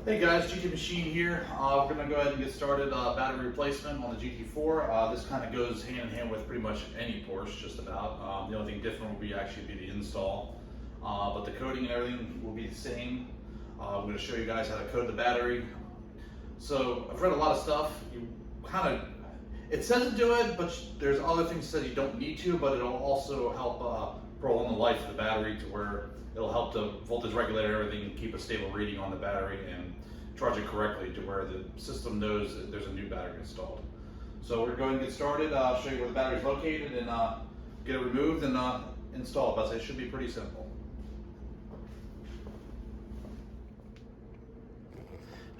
Hey guys, GT Machine here. We're going to go ahead and get started. Battery replacement on the GT4. This kind of goes hand in hand with pretty much any Porsche, just about. The only thing different will be the install. But the coating and everything will be the same. I'm going to show you guys how to coat the battery. So I've read a lot of stuff. It says to do it, but there's other things that says you don't need to, but it'll also help prolong the life of the battery to where it'll help the voltage regulator and everything keep a stable reading on the battery and charge it correctly to where the system knows that there's a new battery installed. So we're going to get started. I'll show you where the battery is located and get it removed and install it. But it should be pretty simple.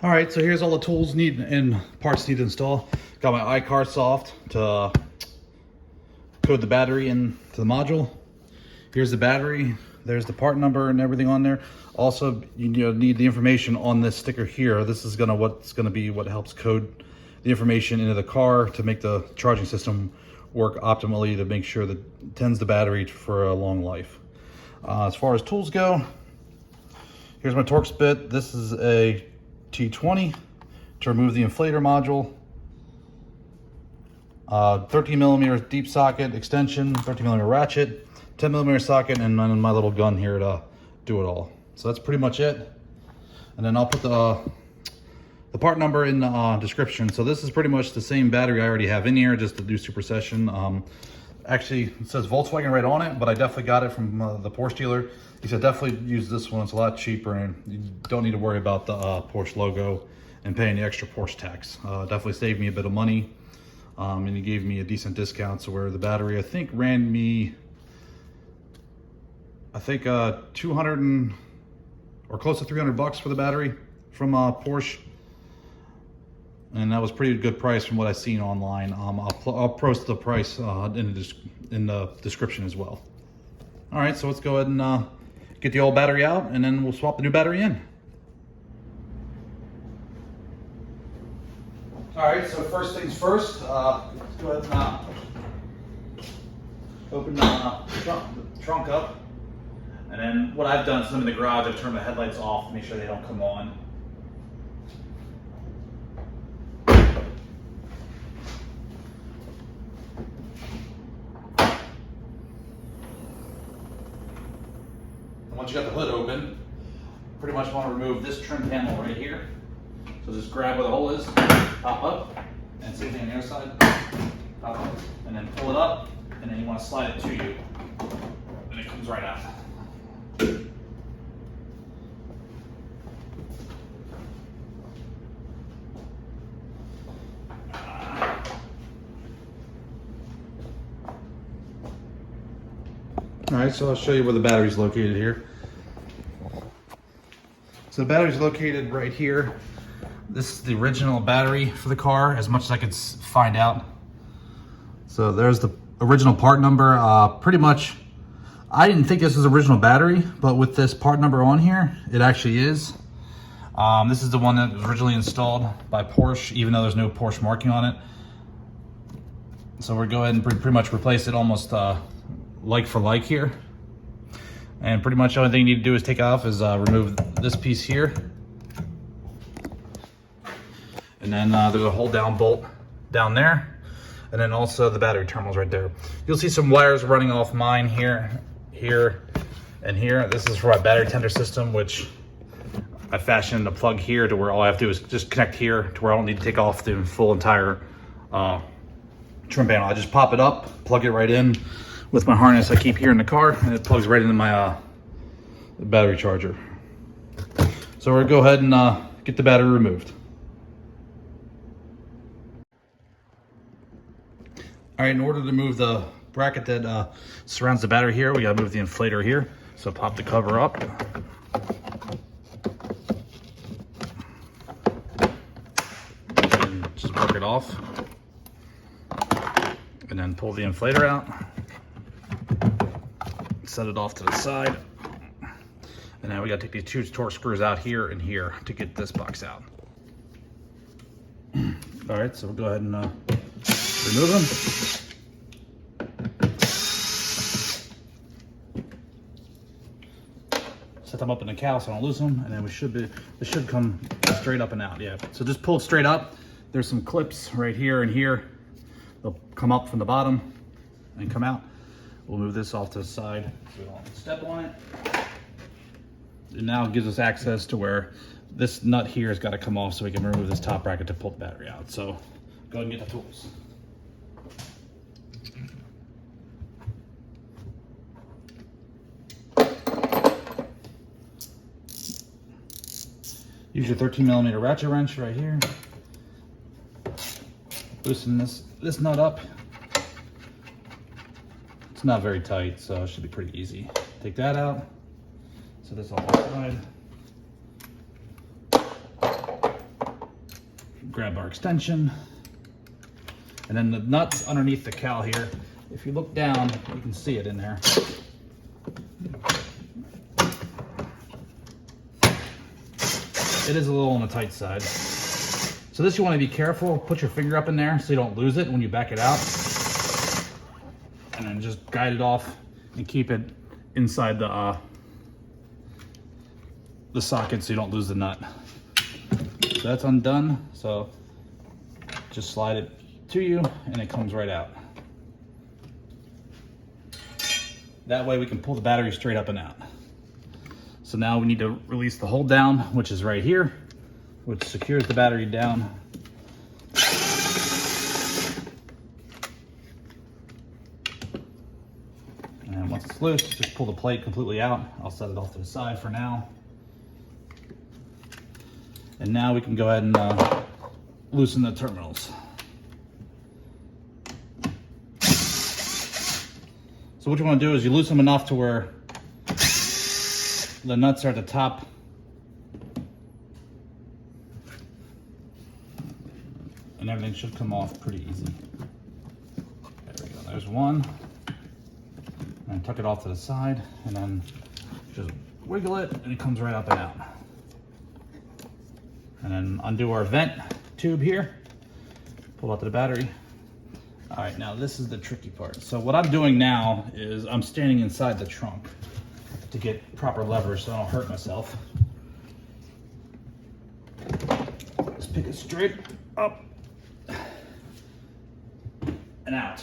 All right, so here's all the tools and parts need to install. Got my iCar soft to code the battery into the module. Here's the battery. There's the part number and everything on there. Also, you need the information on this sticker here. This is what helps code the information into the car to make the charging system work optimally to make sure that it tends the battery for a long life. As far as tools go, here's my Torx bit. This is a T20 to remove the inflator module. 13 millimeter deep socket extension, 13 millimeter ratchet, 10 millimeter socket, and then my little gun here to do it all. So that's pretty much it. And then I'll put the part number in the description. So this is pretty much the same battery I already have in here, just to do supersession. Actually, it says Volkswagen right on it, but I definitely got it from the Porsche dealer. He said definitely use this one. It's a lot cheaper, and you don't need to worry about the Porsche logo and paying the extra Porsche tax. Definitely saved me a bit of money, and he gave me a decent discount. So where the battery, I think, ran me, 200 or close to 300 bucks for the battery from Porsche, and that was pretty good price from what I've seen online. I'll post the price in the description as well. All right, so let's go ahead and get the old battery out, and then we'll swap the new battery in. All right, so first things first, let's go ahead and open the trunk up. And then what I've done is I'm in the garage, I've turned the headlights off to make sure they don't come on. And once you got the hood open, pretty much want to remove this trim panel right here. So just grab where the hole is, pop up, and same thing on the other side, pop up, and then pull it up, and then you want to slide it to you, and it comes right out. All right, so I'll show you where the battery's located here. So the battery's located right here. This is the original battery for the car, as much as I could find out. So there's the original part number. Pretty much, I didn't think this was original battery, but with this part number on here, it actually is. This is the one that was originally installed by Porsche, even though there's no Porsche marking on it. So we'll go ahead and pretty much replace it almost like for like here. And pretty much the only thing you need to do is take off is remove this piece here. And then there's a hold down bolt down there. And then also the battery terminals right there. You'll see some wires running off mine here, and here. This is for my battery tender system, which I fashioned a plug here to where all I have to do is just connect here to where I don't need to take off the full entire trim panel. I just pop it up, plug it right in with my harness I keep here in the car, and it plugs right into my battery charger. So we're gonna go ahead and get the battery removed. All right, in order to move the bracket that surrounds the battery here, we gotta move the inflator here. So pop the cover up. And just work it off. And then pull the inflator out. Set it off to the side. And now we gotta take these two Torx screws out here and here to get this box out. All right, so we'll go ahead and remove them. Set them up in the cowl so I don't lose them, and then this should come straight up and out, yeah. So just pull it straight up. There's some clips right here and here. They'll come up from the bottom and come out. We'll move this off to the side so we don't step on it. It now gives us access to where this nut here has got to come off so we can remove this top bracket to pull the battery out. So go ahead and get the tools. Use your 13mm ratchet wrench right here. Loosen this nut up. It's not very tight, so it should be pretty easy. Take that out. So this off the side. Grab our extension. And then the nuts underneath the cowl here. If you look down, you can see it in there. It is a little on the tight side. So this you want to be careful. Put your finger up in there so you don't lose it when you back it out. And then just guide it off and keep it inside the socket so you don't lose the nut. So that's undone. So just slide it to you and it comes right out. That way we can pull the battery straight up and out. So now we need to release the hold down, which is right here, which secures the battery down. And then once it's loose, just pull the plate completely out. I'll set it off to the side for now. And now we can go ahead and loosen the terminals. So what you want to do is you loosen them enough to where the nuts are at the top. And everything should come off pretty easy. There we go, there's one. And tuck it off to the side and then just wiggle it and it comes right up and out. And then undo our vent tube here. Pull out the battery. All right, now this is the tricky part. So what I'm doing now is I'm standing inside the trunk to get proper leverage so I don't hurt myself. Just pick it straight up and out.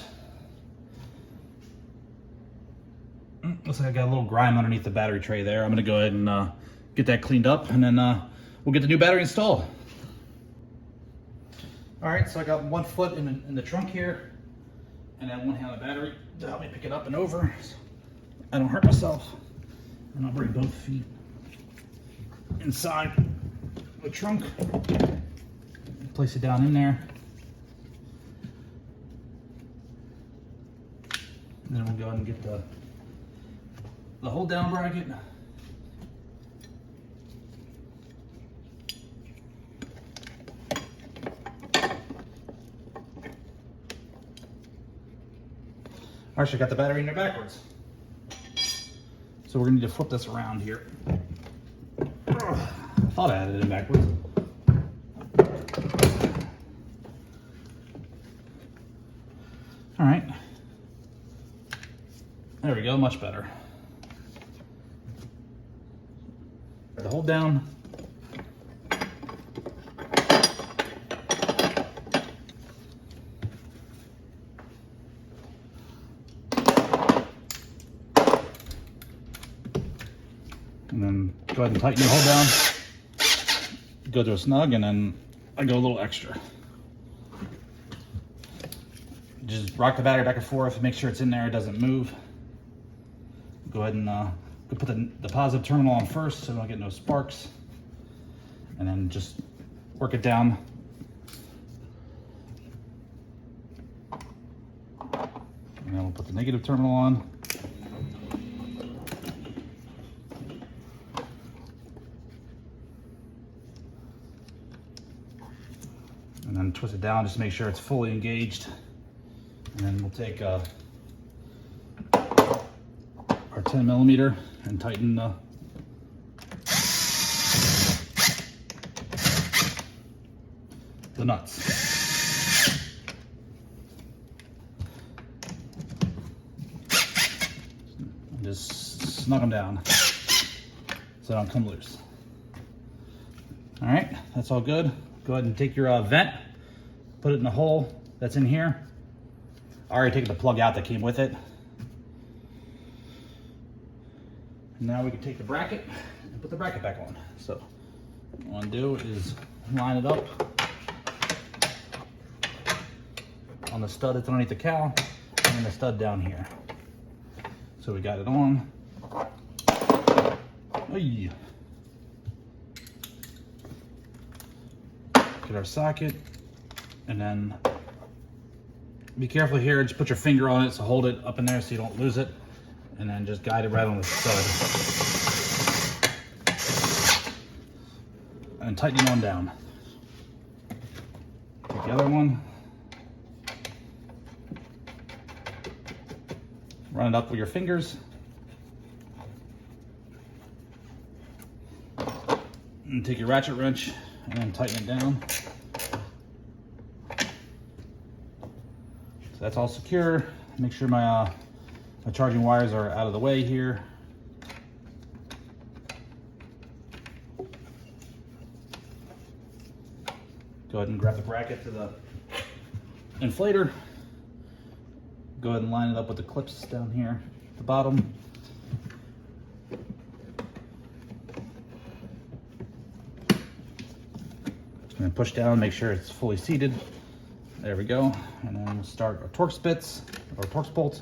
Looks like I got a little grime underneath the battery tray there. I'm gonna go ahead and get that cleaned up and then we'll get the new battery installed. All right, so I got one foot in the trunk here and then one hand on the battery to help me pick it up and over so I don't hurt myself. And I'll bring both feet inside the trunk, place it down in there. And then we'll go ahead and get the hold down bracket. All right, so I got the battery in there backwards. So we're gonna need to flip this around here. I thought I had it in backwards. All right. There we go, much better. The hold down. And then go ahead and tighten your hold down. Go to a snug and then I go a little extra. Just rock the battery back and forth, make sure it's in there, it doesn't move. Go ahead and put the positive terminal on first so we don't get no sparks. And then just work it down. And then we'll put the negative terminal on. And then twist it down just to make sure it's fully engaged. And then we'll take our 10mm and tighten the nuts. And just snug them down so they don't come loose. All right, that's all good. Go ahead and take your vent, put it in the hole that's in here. I already taken the plug out that came with it. Now we can take the bracket and put the bracket back on. So what you want to do is line it up on the stud that's underneath the cowl and then the stud down here. So we got it on. Oy. Get our socket, and then be careful here. Just put your finger on it, so hold it up in there so you don't lose it, and then just guide it right on the stud, and tighten it on down. Take the other one, run it up with your fingers, and take your ratchet wrench and then tighten it down. So that's all secure. Make sure my charging wires are out of the way here. Go ahead and grab the bracket to the inflator. Go ahead and line it up with the clips down here at the bottom. Just gonna push down, make sure it's fully seated. There we go. And then we'll start our Torx bits, or Torx bolts.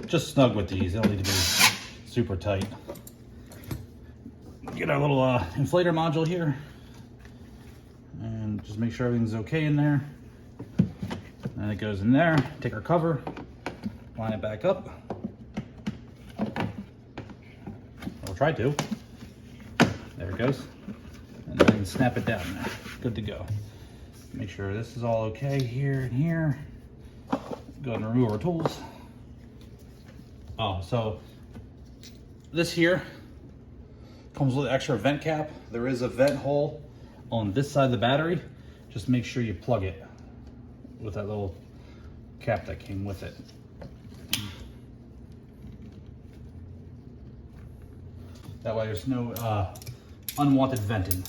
Just snug with these. They don't need to be super tight. Get our little inflator module here, and just make sure everything's okay in there. And it goes in there. Take our cover, line it back up. We'll try to. There it goes. And then snap it down. Good to go. Make sure this is all okay here and here. Go ahead and remove our tools. Oh, so this here comes with an extra vent cap. There is a vent hole on this side of the battery. Just make sure you plug it with that little cap that came with it. That way there's no unwanted venting.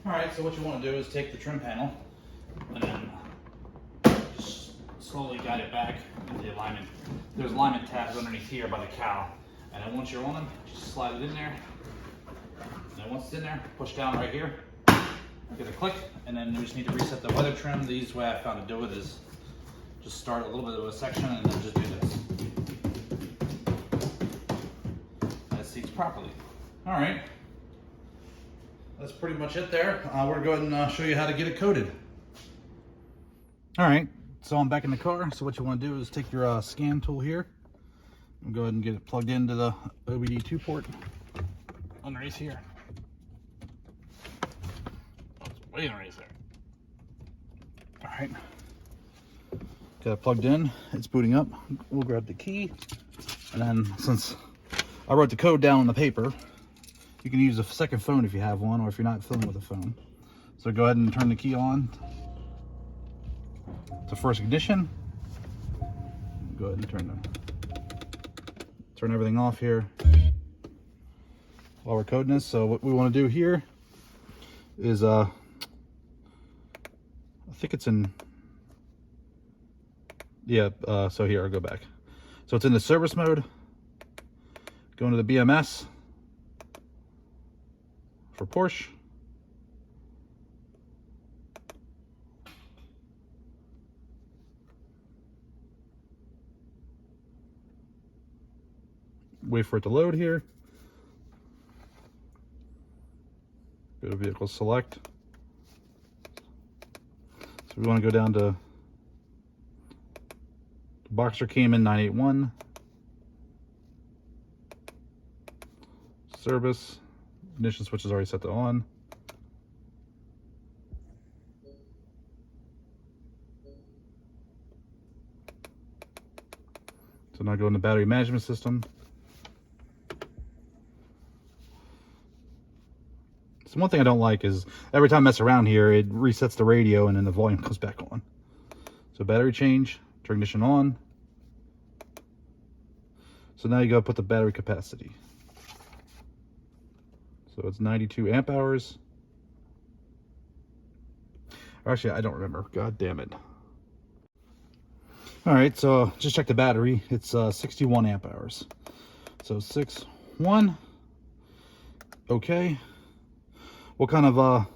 All right, so what you want to do is take the trim panel and then just slowly guide it back into the alignment. There's alignment tabs underneath here by the cowl, and then once you're on them, just slide it in there. And then once it's in there, push down right here, get a click, and then you just need to reset the weather trim. The easiest way I found to do it is just start a little bit of a section and then just do this. That seats properly. All right, that's pretty much it there. We're gonna go ahead and show you how to get it coated. All right, so I'm back in the car. So what you want to do is take your scan tool here and go ahead and get it plugged into the OBD2 port underneath here. Way underneath there. All right, got it plugged in. It's booting up. We'll grab the key, and then since I wrote the code down on the paper, you can use a second phone if you have one, or if you're not filming with a phone. So go ahead and turn the key on to first ignition. Go ahead and turn everything off here while we're coding this. So what we want to do here is I think it's in, yeah, so here, I'll go back. So it's in the service mode. Go into the BMS for Porsche. Wait for it to load here. Go to vehicle select. So we want to go down to Boxer Cayman 981. Service. Ignition switch is already set to on. So now go into battery management system. So one thing I don't like is every time I mess around here, it resets the radio and then the volume comes back on. So battery change, turn ignition on. So now you gotta put the battery capacity. So it's 92 amp hours. Actually, I don't remember. God damn it. All right, so just check the battery. It's 61 amp hours. So 61. Okay. What kind of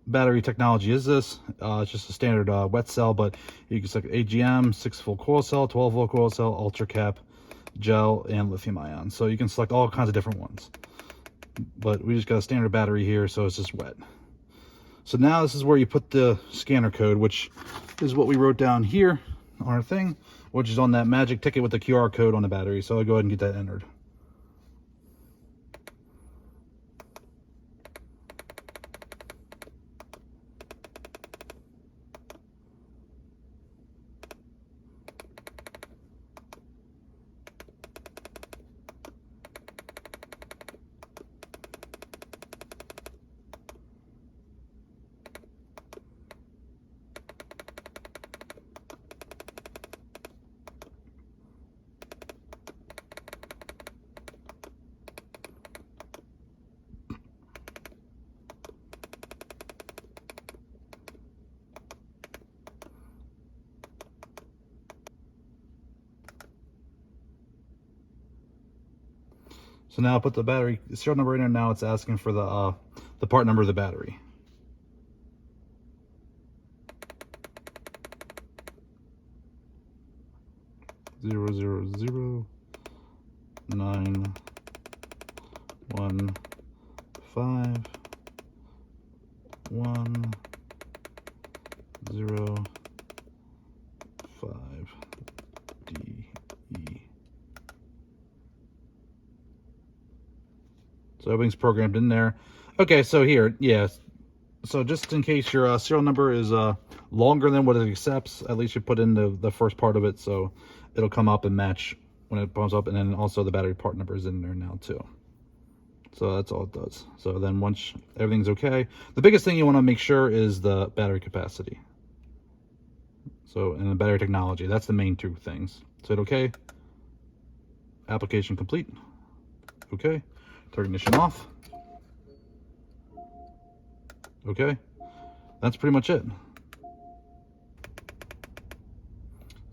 battery technology is this? It's just a standard wet cell, but you can select AGM, 6-volt coil cell, 12-volt coil cell, ultra cap, gel, and lithium ion. So you can select all kinds of different ones. But we just got a standard battery here, so it's just wet. So now this is where you put the scanner code, which is what we wrote down here on our thing, which is on that magic ticket with the QR code on the battery. So I'll go ahead and get that entered. So now I put the battery serial number in there. Now it's asking for the part number of the battery. Zero zero zero 9 1 5 1 0 5 D E. So everything's programmed in there. Okay, so here, yeah. So just in case your serial number is longer than what it accepts, at least you put in the first part of it, so it'll come up and match when it comes up, and then also the battery part number is in there now too. So that's all it does. So then once everything's okay, the biggest thing you want to make sure is the battery capacity. So, and the battery technology, that's the main two things. So okay, application complete. Okay, turn ignition off. Okay, that's pretty much it.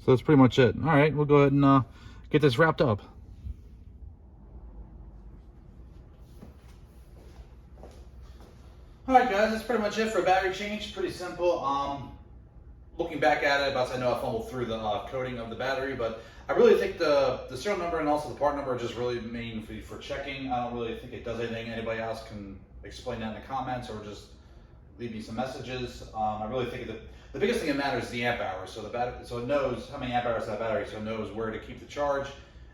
So that's pretty much it. All right, we'll go ahead and get this wrapped up. All right, guys, that's pretty much it for battery change. Pretty simple. Looking back at it, I know I fumbled through the coding of the battery, but I really think the serial number and also the part number are just really main for checking. I don't really think it does anything. Anybody else can explain that in the comments or just leave me some messages. I really think that the biggest thing that matters is the amp hours. So so it knows how many amp hours that battery, so it knows where to keep the charge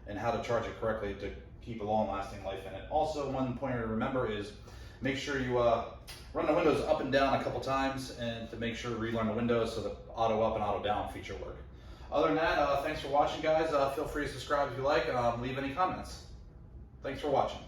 and how to charge it correctly to keep a long-lasting life in it. Also, one pointer to remember is make sure you run the windows up and down a couple times, and to make sure to relearn the windows so the auto up and auto down feature work. Other than that, thanks for watching, guys. Feel free to subscribe if you like, leave any comments. Thanks for watching.